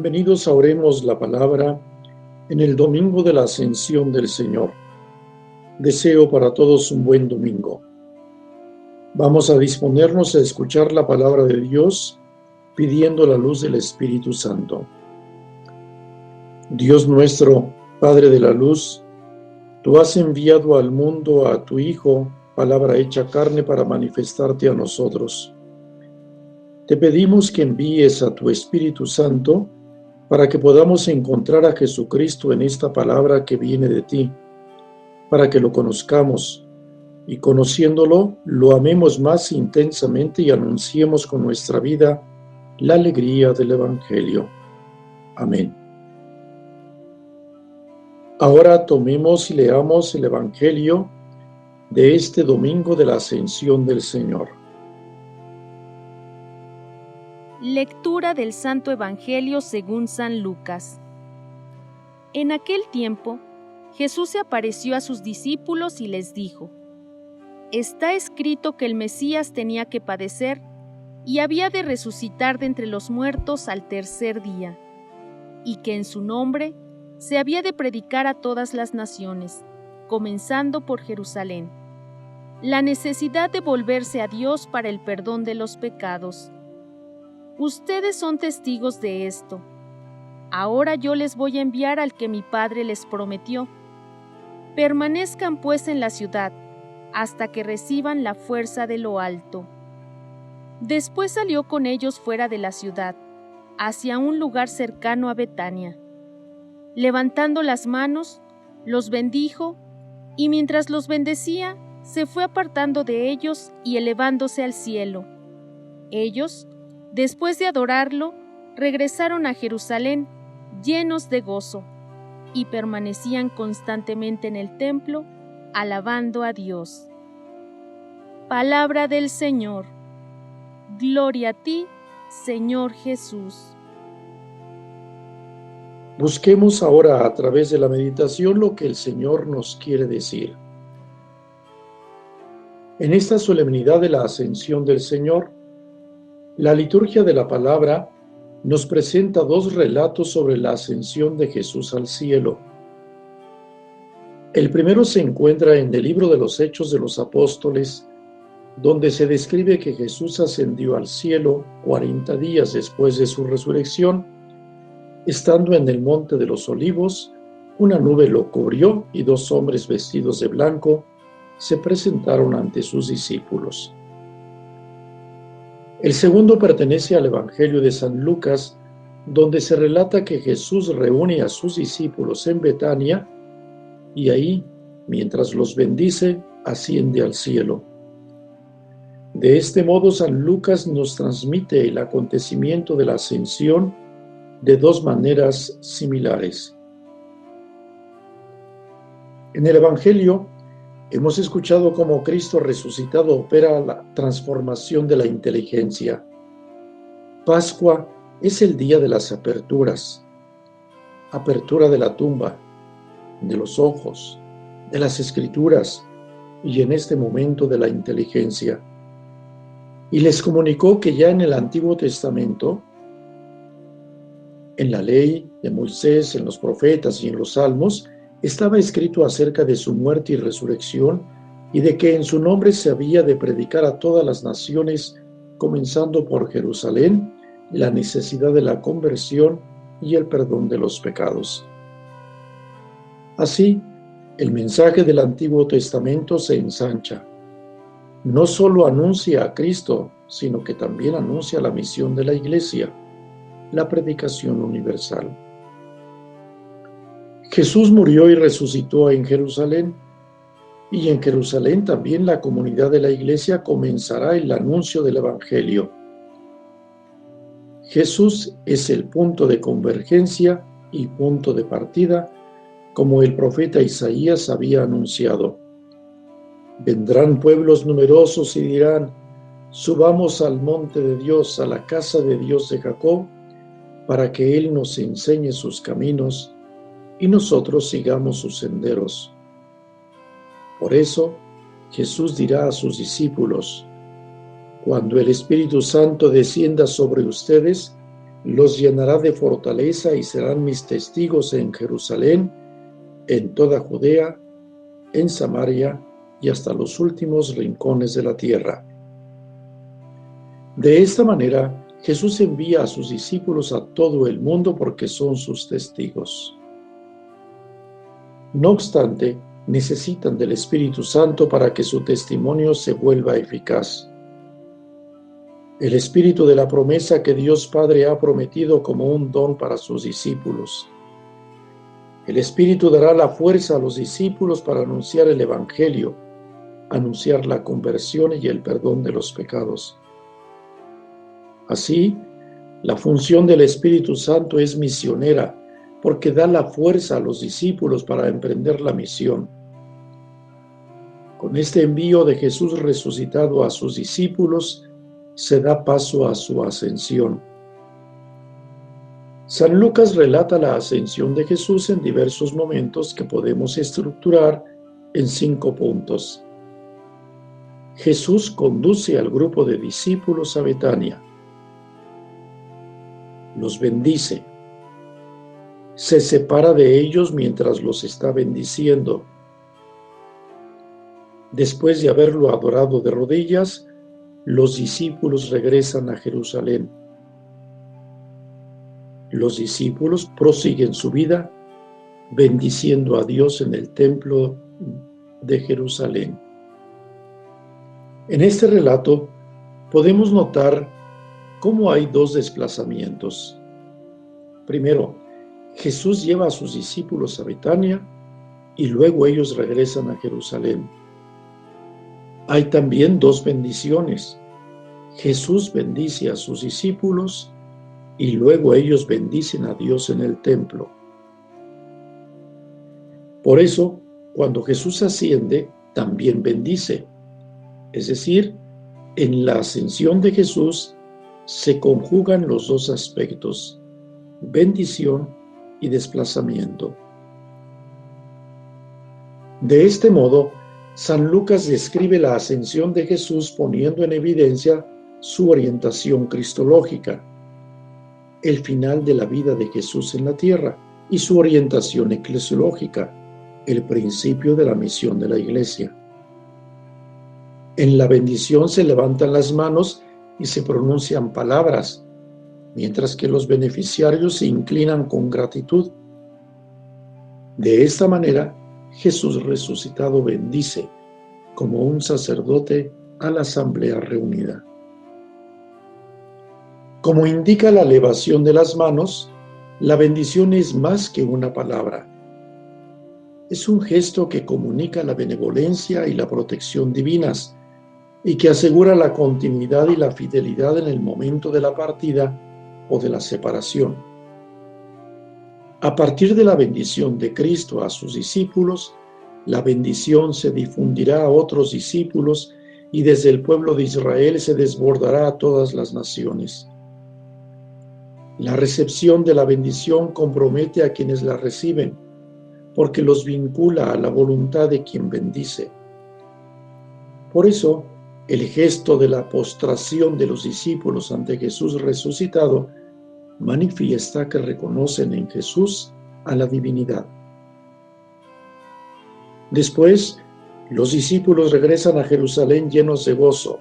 Bienvenidos a Oremos la Palabra en el Domingo de la Ascensión del Señor. Deseo para todos un buen domingo. Vamos a disponernos a escuchar la Palabra de Dios pidiendo la luz del Espíritu Santo. Dios nuestro, Padre de la luz, tú has enviado al mundo a tu Hijo, palabra hecha carne, para manifestarte a nosotros. Te pedimos que envíes a tu Espíritu Santo para que podamos encontrar a Jesucristo en esta palabra que viene de ti, para que lo conozcamos y conociéndolo, lo amemos más intensamente y anunciemos con nuestra vida la alegría del Evangelio. Amén. Ahora tomemos y leamos el Evangelio de este domingo de la Ascensión del Señor. Lectura del Santo Evangelio según San Lucas. En aquel tiempo, Jesús se apareció a sus discípulos y les dijo: Está escrito que el Mesías tenía que padecer y había de resucitar de entre los muertos al tercer día, y que en su nombre se había de predicar a todas las naciones, comenzando por Jerusalén, la necesidad de volverse a Dios para el perdón de los pecados. Ustedes son testigos de esto. Ahora yo les voy a enviar al que mi Padre les prometió. Permanezcan pues en la ciudad, hasta que reciban la fuerza de lo alto. Después salió con ellos fuera de la ciudad, hacia un lugar cercano a Betania. Levantando las manos, los bendijo, y mientras los bendecía, se fue apartando de ellos y elevándose al cielo. Ellos, después de adorarlo, regresaron a Jerusalén llenos de gozo y permanecían constantemente en el templo, alabando a Dios. Palabra del Señor. Gloria a ti, Señor Jesús. Busquemos ahora a través de la meditación lo que el Señor nos quiere decir. En esta solemnidad de la Ascensión del Señor, la liturgia de la palabra nos presenta dos relatos sobre la ascensión de Jesús al cielo. El primero se encuentra en el libro de los Hechos de los Apóstoles, donde se describe que Jesús ascendió al cielo 40 días después de su resurrección. Estando en el monte de los Olivos, una nube lo cubrió y dos hombres vestidos de blanco se presentaron ante sus discípulos. El segundo pertenece al Evangelio de San Lucas, donde se relata que Jesús reúne a sus discípulos en Betania y ahí, mientras los bendice, asciende al cielo. De este modo, San Lucas nos transmite el acontecimiento de la ascensión de dos maneras similares. En el Evangelio, hemos escuchado cómo Cristo resucitado opera la transformación de la inteligencia. Pascua es el día de las aperturas. Apertura de la tumba, de los ojos, de las escrituras y en este momento de la inteligencia. Y les comunicó que ya en el Antiguo Testamento, en la ley de Moisés, en los profetas y en los salmos, estaba escrito acerca de su muerte y resurrección y de que en su nombre se había de predicar a todas las naciones, comenzando por Jerusalén, la necesidad de la conversión y el perdón de los pecados. Así, el mensaje del Antiguo Testamento se ensancha. No solo anuncia a Cristo, sino que también anuncia la misión de la Iglesia, la predicación universal. Jesús murió y resucitó en Jerusalén, y en Jerusalén también la comunidad de la Iglesia comenzará el anuncio del Evangelio. Jesús es el punto de convergencia y punto de partida, como el profeta Isaías había anunciado. Vendrán pueblos numerosos y dirán: subamos al monte de Dios, a la casa de Dios de Jacob, para que Él nos enseñe sus caminos y nosotros sigamos sus senderos. Por eso, Jesús dirá a sus discípulos: cuando el Espíritu Santo descienda sobre ustedes, los llenará de fortaleza y serán mis testigos en Jerusalén, en toda Judea, en Samaria y hasta los últimos rincones de la tierra. De esta manera, Jesús envía a sus discípulos a todo el mundo porque son sus testigos. No obstante, necesitan del Espíritu Santo para que su testimonio se vuelva eficaz. El Espíritu de la promesa que Dios Padre ha prometido como un don para sus discípulos. El Espíritu dará la fuerza a los discípulos para anunciar el Evangelio, anunciar la conversión y el perdón de los pecados. Así, la función del Espíritu Santo es misionera, porque da la fuerza a los discípulos para emprender la misión. Con este envío de Jesús resucitado a sus discípulos, se da paso a su ascensión. San Lucas relata la ascensión de Jesús en diversos momentos que podemos estructurar en 5 puntos. Jesús conduce al grupo de discípulos a Betania. Los bendice. Se separa de ellos mientras los está bendiciendo. Después de haberlo adorado de rodillas, los discípulos regresan a Jerusalén. Los discípulos prosiguen su vida bendiciendo a Dios en el templo de Jerusalén. En este relato podemos notar cómo hay 2 desplazamientos. Primero, Jesús lleva a sus discípulos a Betania y luego ellos regresan a Jerusalén. Hay también 2 bendiciones. Jesús bendice a sus discípulos y luego ellos bendicen a Dios en el templo. Por eso, cuando Jesús asciende, también bendice. Es decir, en la ascensión de Jesús se conjugan los 2 aspectos, bendición y desplazamiento. De este modo, San Lucas describe la ascensión de Jesús poniendo en evidencia su orientación cristológica, el final de la vida de Jesús en la tierra, y su orientación eclesiológica, el principio de la misión de la Iglesia. En la bendición se levantan las manos y se pronuncian palabras, mientras que los beneficiarios se inclinan con gratitud. De esta manera, Jesús resucitado bendice, como un sacerdote, a la asamblea reunida. Como indica la elevación de las manos, la bendición es más que una palabra. Es un gesto que comunica la benevolencia y la protección divinas, y que asegura la continuidad y la fidelidad en el momento de la partida o de la separación. A partir de la bendición de Cristo a sus discípulos, la bendición se difundirá a otros discípulos y desde el pueblo de Israel se desbordará a todas las naciones. La recepción de la bendición compromete a quienes la reciben, porque los vincula a la voluntad de quien bendice. Por eso, el gesto de la postración de los discípulos ante Jesús resucitado manifiesta que reconocen en Jesús a la divinidad. Después, los discípulos regresan a Jerusalén llenos de gozo,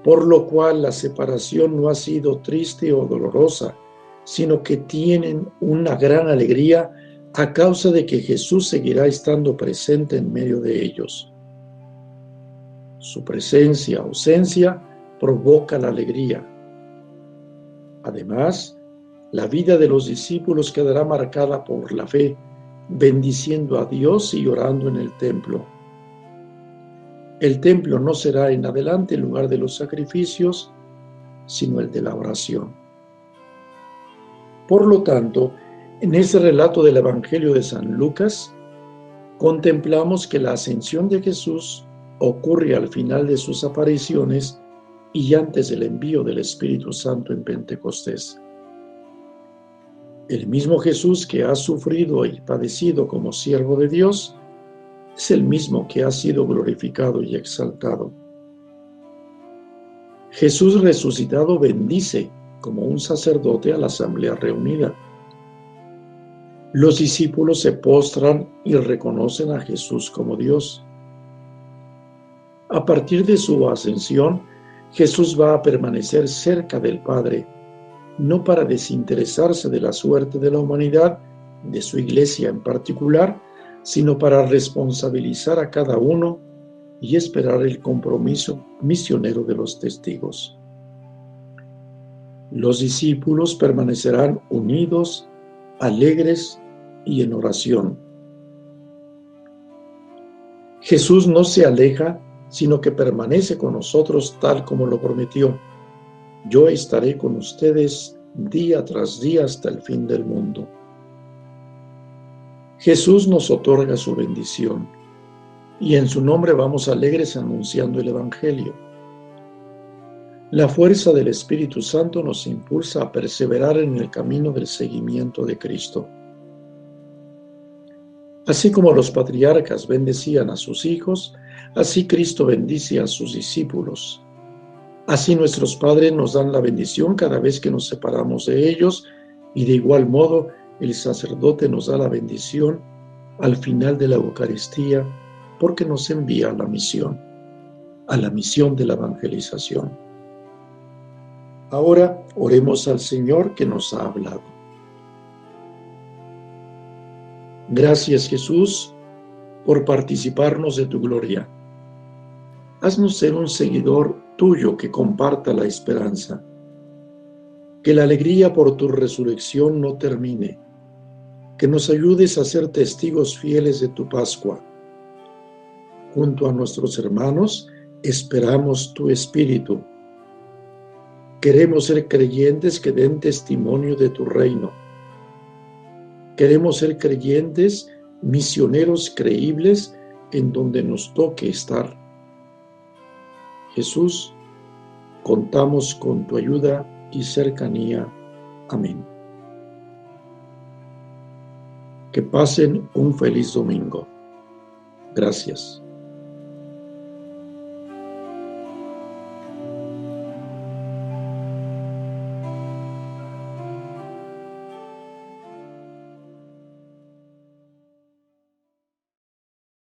por lo cual la separación no ha sido triste o dolorosa, sino que tienen una gran alegría a causa de que Jesús seguirá estando presente en medio de ellos. Su presencia, ausencia, provoca la alegría. Además, la vida de los discípulos quedará marcada por la fe, bendiciendo a Dios y orando en el templo. El templo no será en adelante el lugar de los sacrificios, sino el de la oración. Por lo tanto, en este relato del Evangelio de San Lucas, contemplamos que la ascensión de Jesús ocurre al final de sus apariciones y antes del envío del Espíritu Santo en Pentecostés. El mismo Jesús que ha sufrido y padecido como siervo de Dios es el mismo que ha sido glorificado y exaltado. Jesús resucitado bendice como un sacerdote a la asamblea reunida. Los discípulos se postran y reconocen a Jesús como Dios. A partir de su ascensión, Jesús va a permanecer cerca del Padre, no para desinteresarse de la suerte de la humanidad, de su iglesia en particular, sino para responsabilizar a cada uno y esperar el compromiso misionero de los testigos. Los discípulos permanecerán unidos, alegres y en oración. Jesús no se aleja, sino que permanece con nosotros tal como lo prometió. Yo estaré con ustedes día tras día hasta el fin del mundo. Jesús nos otorga su bendición y en su nombre vamos alegres anunciando el Evangelio. La fuerza del Espíritu Santo nos impulsa a perseverar en el camino del seguimiento de Cristo. Así como los patriarcas bendecían a sus hijos, así Cristo bendice a sus discípulos. Así nuestros padres nos dan la bendición cada vez que nos separamos de ellos, y de igual modo el sacerdote nos da la bendición al final de la Eucaristía, porque nos envía a la misión de la evangelización. Ahora oremos al Señor que nos ha hablado. Gracias, Jesús, por participarnos de tu gloria. Haznos ser un seguidor tuyo que comparta la esperanza. Que la alegría por tu resurrección no termine. Que nos ayudes a ser testigos fieles de tu Pascua. Junto a nuestros hermanos, esperamos tu Espíritu. Queremos ser creyentes que den testimonio de tu reino. Queremos ser creyentes, misioneros creíbles en donde nos toque estar. Jesús, contamos con tu ayuda y cercanía. Amén. Que pasen un feliz domingo. Gracias.